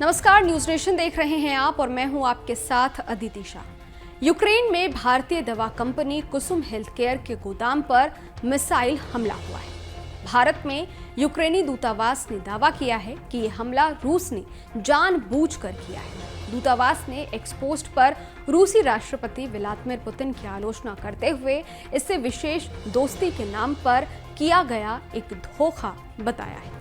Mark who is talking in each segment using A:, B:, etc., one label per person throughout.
A: नमस्कार, news nation देख रहे हैं आप और मैं हूं आपके साथ अदिति शाह। यूक्रेन में भारतीय दवा कंपनी कुसुम हेल्थकेयर के गोदाम पर मिसाइल हमला हुआ है। भारत में यूक्रेनी दूतावास ने दावा किया है कि यह हमला रूस ने जानबूझकर किया है। दूतावास ने एक्स पोस्ट पर रूसी राष्ट्रपति व्लादिमीर पुतिन की आलोचना करते हुए इसे विशेष दोस्ती के नाम पर किया गया एक धोखा बताया है।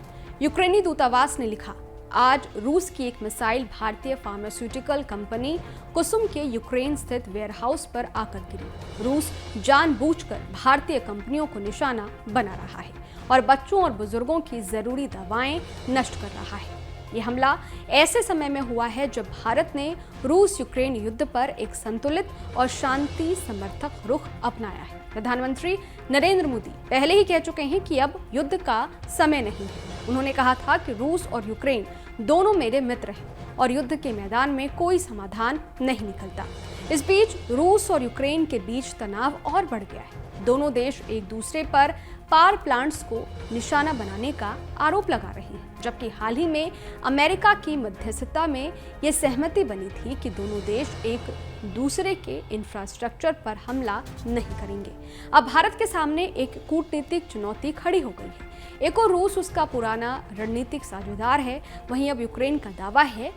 A: यूक्रेनी दूतावास ने लिखा, आज रूस की एक मिसाइल भारतीय फार्मास्यूटिकल कंपनी कुसुम के यूक्रेन स्थित वेयरहाउस पर आकर गिरी। रूस जानबूझकर भारतीय कंपनियों को निशाना बना रहा है और बच्चों और बुजुर्गों की जरूरी दवाएं नष्ट कर रहा है। यह हमला ऐसे समय में हुआ है जब भारत ने रूस यूक्रेन युद्ध पर एक संतुलित और शांति समर्थक रुख अपनाया है। प्रधानमंत्री नरेंद्र मोदी पहले ही कह चुके हैं कि अब युद्ध का समय नहीं है। उन्होंने कहा था कि रूस और यूक्रेन दोनों मेरे मित्र हैं और युद्ध के मैदान में कोई समाधान नहीं निकलता। इस बीच रूस और यूक्रेन के बीच तनाव और बढ़ गया है। दोनों देश एक दूसरे पर पावर प्लांट्स को निशाना बनाने का आरोप लगा रहे हैं, जबकि हाल ही में अमेरिका की मध्यस्थता में यह सहमति बनी थी कि दोनों देश एक दूसरे के इंफ्रास्ट्रक्चर पर हमला नहीं करेंगे। अब भारत के सामने एक कूटनीतिक चुनौती खड़ी हो गई है। एक और रूस उसका पुराना रणनीतिक साझेदार है, वहीं अब यूक्रेन का दावा है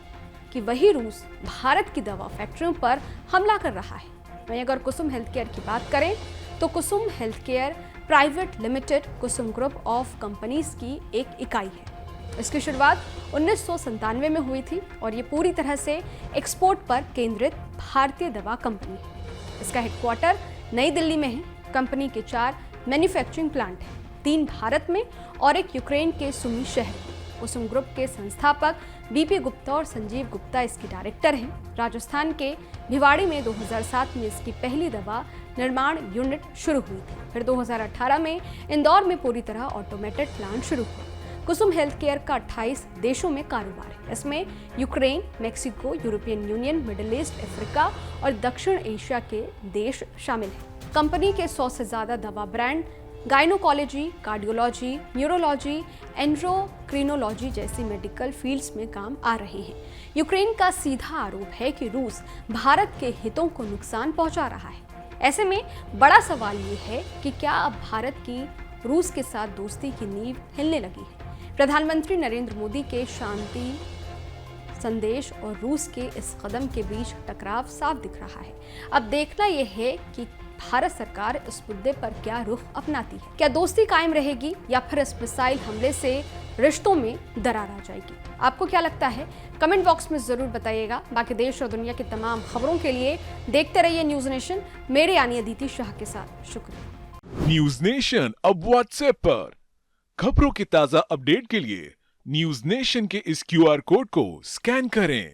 A: कि वही रूस भारत की दवा फैक्ट्रियों पर हमला कर रहा है। वहीं अगर कुसुम हेल्थकेयर की बात करें तो Kusum healthcare private limited Kusum group of companies की एक इकाई है। इसकी शुरुआत 1997 में हुई थी और ये पूरी तरह से एक्सपोर्ट पर केंद्रित भारतीय दवा कंपनी है। इसका हेडक्वार्टर नई दिल्ली में है। कंपनी के 4 मैन्युफैक्चरिंग प्लांट हैं, 3 भारत में और एक यूक्रेन के सुमी शहर में। कुसुम ग्रुप के संस्थापक बीपी गुप्ता और संजीव गुप्ता इसकी डायरेक्टर हैं। राजस्थान के भिवाड़ी में 2007 में इसकी पहली दवा निर्माण यूनिट शुरू हुई थी। फिर 2018 में इंदौर में पूरी तरह ऑटोमेटेड प्लांट शुरू हुआ। कुसुम हेल्थकेयर का 28 देशों में कारोबार है। इसमें Ukraine, Mexico, European union, middle east, Africa और दक्षिण एशिया के देश शामिल हैं। कंपनी के 100 से ज्यादा दवा ब्रांड गायनोकोलॉजी, कार्डियोलॉजी, न्यूरोलॉजी, एंड्रोक्रिनोलॉजी जैसी मेडिकल फील्ड्स में काम आ रहे हैं। यूक्रेन का सीधा आरोप है कि रूस भारत के हितों को नुकसान पहुंचा रहा है। ऐसे में बड़ा सवाल ये है कि क्या अब भारत की रूस के साथ दोस्ती की नींव हिलने लगी है। प्रधानमंत्री नरेंद्र मोदी के शांति संदेश और रूस के इस कदम के बीच टकराव साफ दिख रहा है। अब देखना यह है कि भारत सरकार इस मुद्दे पर क्या रुख अपनाती है। क्या दोस्ती कायम रहेगी या फिर इस मिसाइल हमले से रिश्तों में दरार आ जाएगी? आपको क्या लगता है? कमेंट बॉक्स में जरूर बताइएगा। बाकी देश और दुनिया की तमाम खबरों के लिए देखते रहिए न्यूज नेशन, मेरे यानी अदिति शाह के साथ। शुक्रिया।
B: न्यूज नेशन अब व्हाट्सएप पर खबरों की ताजा अपडेट के लिए न्यूज नेशन के इस QR कोड को स्कैन करें।